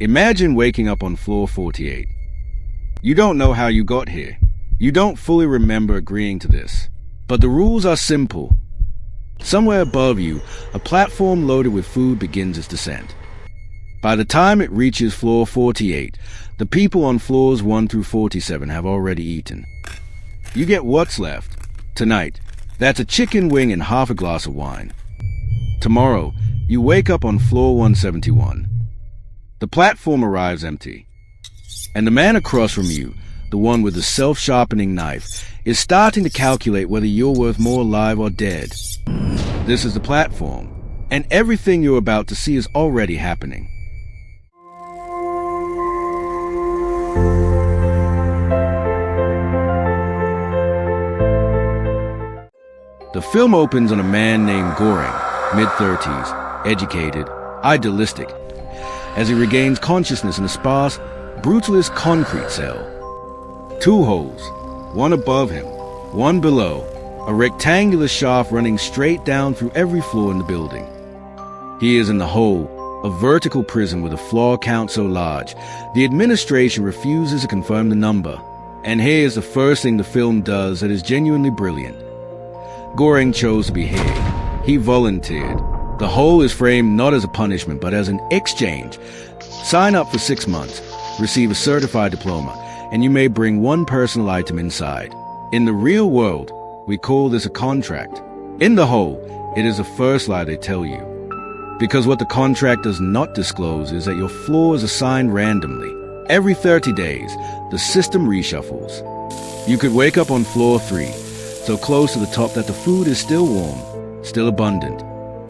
Imagine waking up on floor 48. You don't know how you got here. You don't fully remember agreeing to this. But the rules are simple. Somewhere above you, a platform loaded with food begins its descent. By the time it reaches floor 48, the people on floors 1 through 47 have already eaten. You get what's left. Tonight, that's a chicken wing and half a glass of wine. Tomorrow, you wake up on floor 171. The platform arrives empty. And the man across from you, the one with the self-sharpening knife, is starting to calculate whether you're worth more alive or dead. This is the platform, and everything you're about to see is already happening. The film opens on a man named Goring, mid-30s, educated, idealistic, as he regains consciousness in a sparse, brutalist concrete cell. 2 holes, one above him, one below, a rectangular shaft running straight down through every floor in the building. He is in the hole, a vertical prison with a floor count so large, the administration refuses to confirm the number. And here is the first thing the film does that is genuinely brilliant. Goring chose to be here. He volunteered. The hole is framed not as a punishment, but as an exchange. Sign up for 6 months, receive a certified diploma, and you may bring one personal item inside. In the real world, we call this a contract. In the hole, it is the first lie they tell you. Because what the contract does not disclose is that your floor is assigned randomly. Every 30 days, the system reshuffles. You could wake up on floor 3, so close to the top that the food is still warm, still abundant.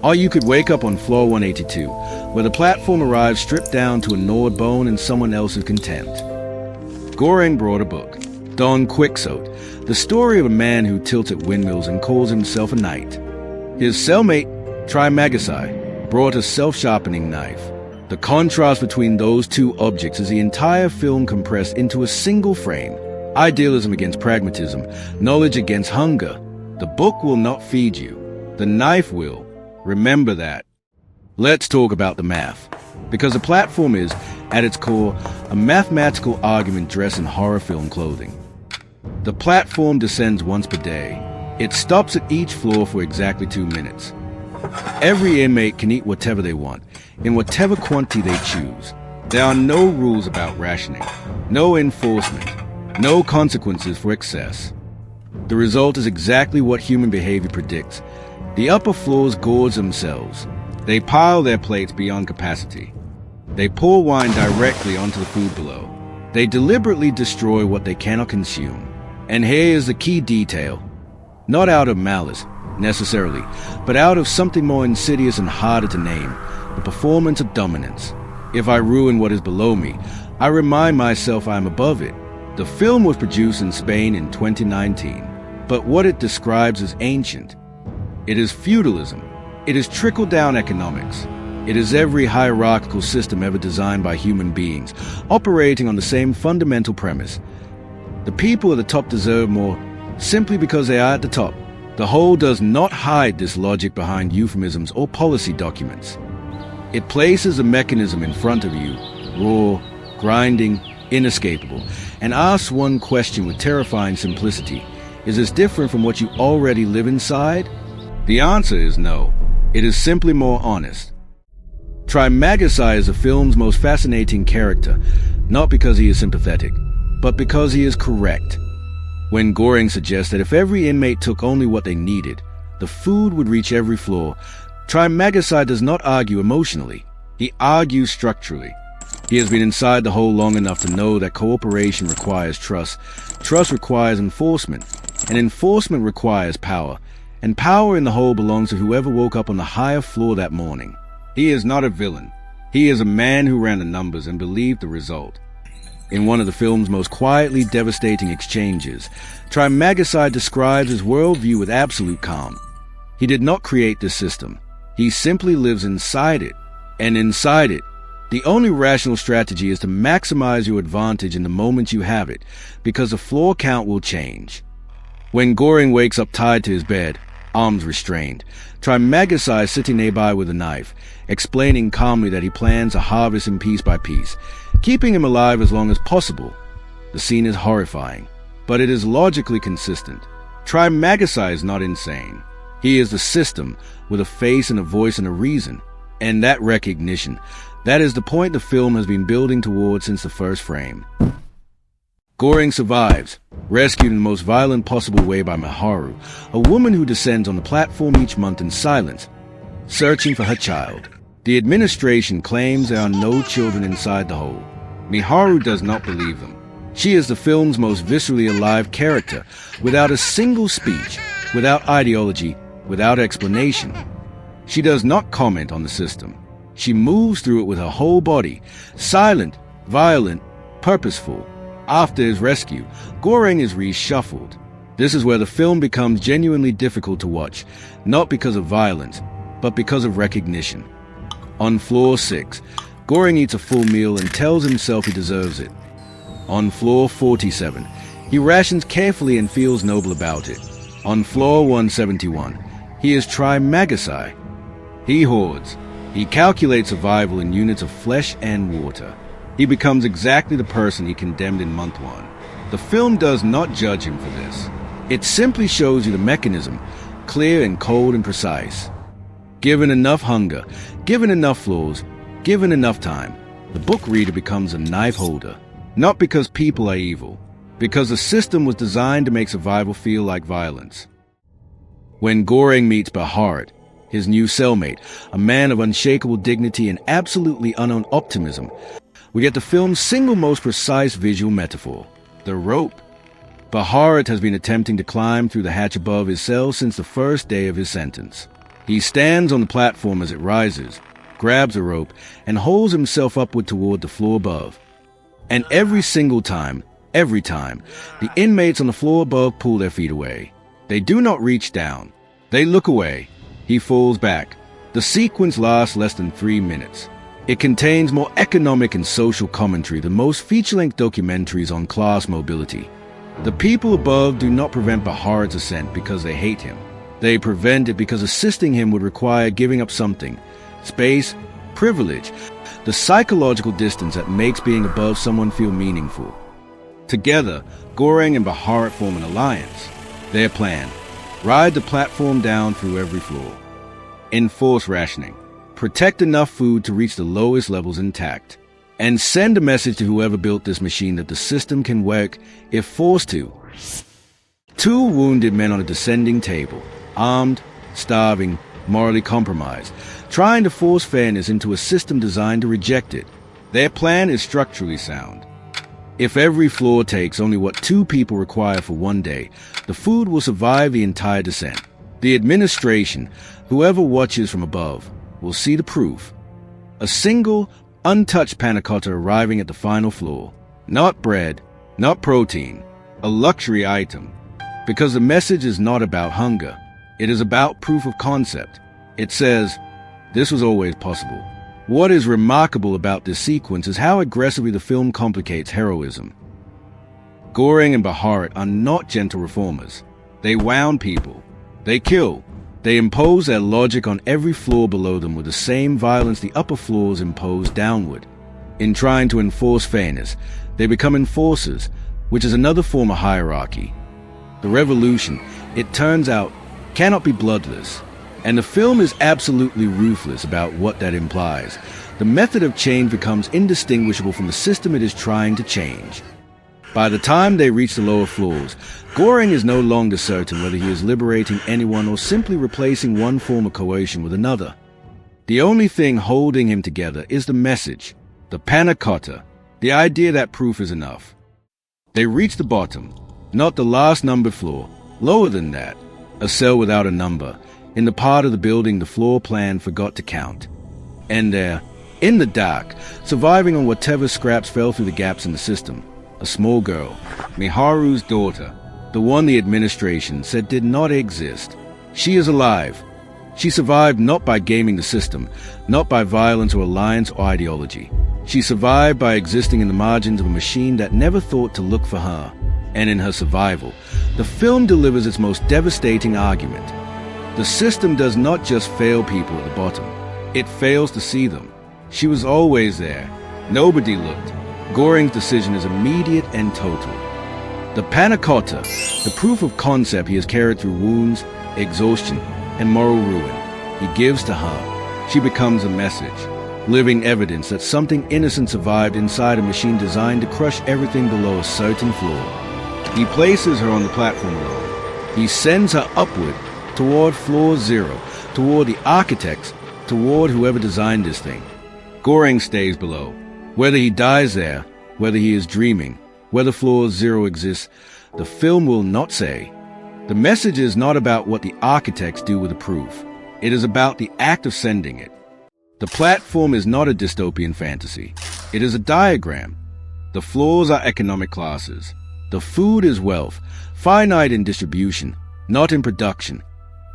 Or you could wake up on floor 182, where the platform arrives stripped down to a gnawed bone in someone else's contempt. Goring brought a book, Don Quixote, the story of a man who tilts at windmills and calls himself a knight. His cellmate, Trimagasi, brought a self-sharpening knife. The contrast between those 2 objects is the entire film compressed into a single frame. Idealism against pragmatism, knowledge against hunger. The book will not feed you. The knife will. Remember that. Let's talk about the math. Because the platform is, at its core, a mathematical argument dressed in horror film clothing. The platform descends once per day. It stops at each floor for exactly 2 minutes. Every inmate can eat whatever they want, in whatever quantity they choose. There are no rules about rationing, no enforcement, no consequences for excess. The result is exactly what human behavior predicts. The upper floors gorge themselves. They pile their plates beyond capacity. They pour wine directly onto the food below. They deliberately destroy what they cannot consume. And here is the key detail. Not out of malice, necessarily, but out of something more insidious and harder to name, the performance of dominance. If I ruin what is below me, I remind myself I am above it. The film was produced in Spain in 2019, but what it describes is ancient. It is feudalism. It is trickle-down economics. It is every hierarchical system ever designed by human beings, operating on the same fundamental premise. The people at the top deserve more, simply because they are at the top. The whole does not hide this logic behind euphemisms or policy documents. It places a mechanism in front of you, raw, grinding, inescapable, and asks one question with terrifying simplicity. Is this different from what you already live inside? The answer is no. It is simply more honest. Trimagasi is the film's most fascinating character, not because he is sympathetic, but because he is correct. When Goring suggests that if every inmate took only what they needed, the food would reach every floor, Trimagasi does not argue emotionally. He argues structurally. He has been inside the hole long enough to know that cooperation requires trust, trust requires enforcement, and enforcement requires power, and power in the hole belongs to whoever woke up on the higher floor that morning. He is not a villain. He is a man who ran the numbers and believed the result. In one of the film's most quietly devastating exchanges, Trimagasi describes his worldview with absolute calm. He did not create this system. He simply lives inside it. And inside it, the only rational strategy is to maximize your advantage in the moment you have it, because the floor count will change. When Goring wakes up tied to his bed, arms restrained. Trimagasi sitting nearby with a knife, explaining calmly that he plans to harvest him piece by piece, keeping him alive as long as possible. The scene is horrifying, but it is logically consistent. Trimagasi is not insane. He is the system, with a face and a voice and a reason. And that recognition, that is the point the film has been building towards since the first frame. Goring survives, rescued in the most violent possible way by Miharu, a woman who descends on the platform each month in silence, searching for her child. The administration claims there are no children inside the hole. Miharu does not believe them. She is the film's most viscerally alive character, without a single speech, without ideology, without explanation. She does not comment on the system. She moves through it with her whole body, silent, violent, purposeful. After his rescue, Goring is reshuffled. This is where the film becomes genuinely difficult to watch, not because of violence, but because of recognition. On floor 6, Goring eats a full meal and tells himself he deserves it. On floor 47, he rations carefully and feels noble about it. On floor 171, he is Trimagasi. He hoards. He calculates survival in units of flesh and water. He becomes exactly the person he condemned in month 1. The film does not judge him for this. It simply shows you the mechanism, clear and cold and precise. Given enough hunger, given enough flaws, given enough time, the book reader becomes a knife holder. Not because people are evil, because the system was designed to make survival feel like violence. When Goring meets Baharat, his new cellmate, a man of unshakable dignity and absolutely unknown optimism, we get the film's single most precise visual metaphor, the rope. Baharat has been attempting to climb through the hatch above his cell since the first day of his sentence. He stands on the platform as it rises, grabs a rope, and holds himself upward toward the floor above. And every single time, the inmates on the floor above pull their feet away. They do not reach down. They look away. He falls back. The sequence lasts less than 3 minutes. It contains more economic and social commentary than most feature-length documentaries on class mobility. The people above do not prevent Baharat's ascent because they hate him. They prevent it because assisting him would require giving up something. Space, privilege, the psychological distance that makes being above someone feel meaningful. Together, Goring and Baharat form an alliance. Their plan: ride the platform down through every floor. Enforce rationing. Protect enough food to reach the lowest levels intact. And send a message to whoever built this machine that the system can work if forced to. 2 wounded men on a descending table, armed, starving, morally compromised, trying to force fairness into a system designed to reject it. Their plan is structurally sound. If every floor takes only what 2 people require for 1 day, the food will survive the entire descent. The administration, whoever watches from above, will see the proof. A single, untouched panna cotta arriving at the final floor. Not bread, not protein, a luxury item. Because the message is not about hunger. It is about proof of concept. It says, this was always possible. What is remarkable about this sequence is how aggressively the film complicates heroism. Goring and Baharat are not gentle reformers. They wound people. They kill. They impose their logic on every floor below them with the same violence the upper floors impose downward. In trying to enforce fairness, they become enforcers, which is another form of hierarchy. The revolution, it turns out, cannot be bloodless. And the film is absolutely ruthless about what that implies. The method of change becomes indistinguishable from the system it is trying to change. By the time they reach the lower floors, Goring is no longer certain whether he is liberating anyone or simply replacing one form of coercion with another. The only thing holding him together is the message, the panna cotta, the idea that proof is enough. They reach the bottom, not the last numbered floor, lower than that, a cell without a number, in the part of the building the floor plan forgot to count. And there, in the dark, surviving on whatever scraps fell through the gaps in the system, a small girl, Miharu's daughter, the one the administration said did not exist. She is alive. She survived not by gaming the system, not by violence or alliance or ideology. She survived by existing in the margins of a machine that never thought to look for her. And in her survival, the film delivers its most devastating argument. The system does not just fail people at the bottom. It fails to see them. She was always there. Nobody looked. Goring's decision is immediate and total. The panna cotta, the proof of concept he has carried through wounds, exhaustion, and moral ruin, he gives to her. She becomes a message, living evidence that something innocent survived inside a machine designed to crush everything below a certain floor. He places her on the platform alone. He sends her upward, toward floor 0, toward the architects, toward whoever designed this thing. Goring stays below. Whether he dies there, whether he is dreaming, whether floor 0 exists, the film will not say. The message is not about what the architects do with the proof. It is about the act of sending it. The platform is not a dystopian fantasy. It is a diagram. The floors are economic classes. The food is wealth, finite in distribution, not in production.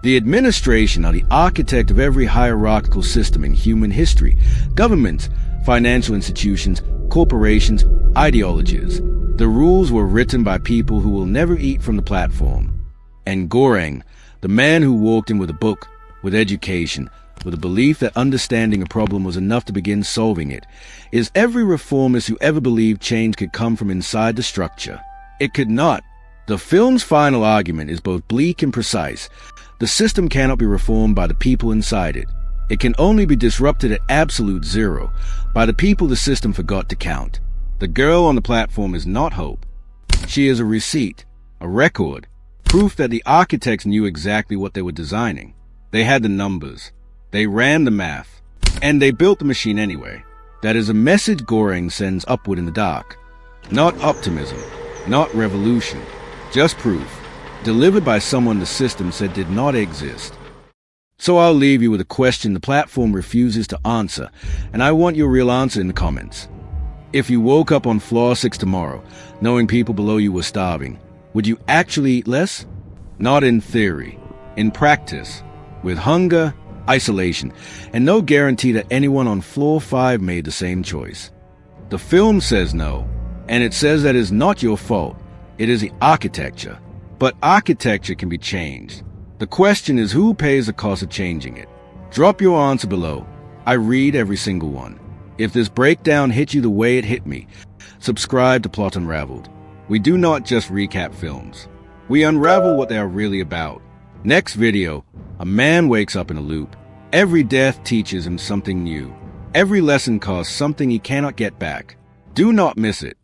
The administration are the architect of every hierarchical system in human history. Governments, financial institutions, corporations, ideologies. The rules were written by people who will never eat from the platform. And Goring, the man who walked in with a book, with education, with a belief that understanding a problem was enough to begin solving it, is every reformist who ever believed change could come from inside the structure. It could not. The film's final argument is both bleak and precise. The system cannot be reformed by the people inside it. It can only be disrupted at absolute zero by the people the system forgot to count. The girl on the platform is not hope. She is a receipt, a record, proof that the architects knew exactly what they were designing. They had the numbers. They ran the math. And they built the machine anyway. That is a message Goring sends upward in the dark. Not optimism, not revolution, just proof, delivered by someone the system said did not exist. So I'll leave you with a question the platform refuses to answer, and I want your real answer in the comments. If you woke up on floor 6 tomorrow, knowing people below you were starving, would you actually eat less? Not in theory. In practice. With hunger, isolation, and no guarantee that anyone on floor 5 made the same choice. The film says no, and it says that is not your fault. It is the architecture. But architecture can be changed. The question is who pays the cost of changing it? Drop your answer below. I read every single one. If this breakdown hit you the way it hit me, subscribe to Plot Unraveled. We do not just recap films. We unravel what they are really about. Next video, a man wakes up in a loop. Every death teaches him something new. Every lesson costs something he cannot get back. Do not miss it.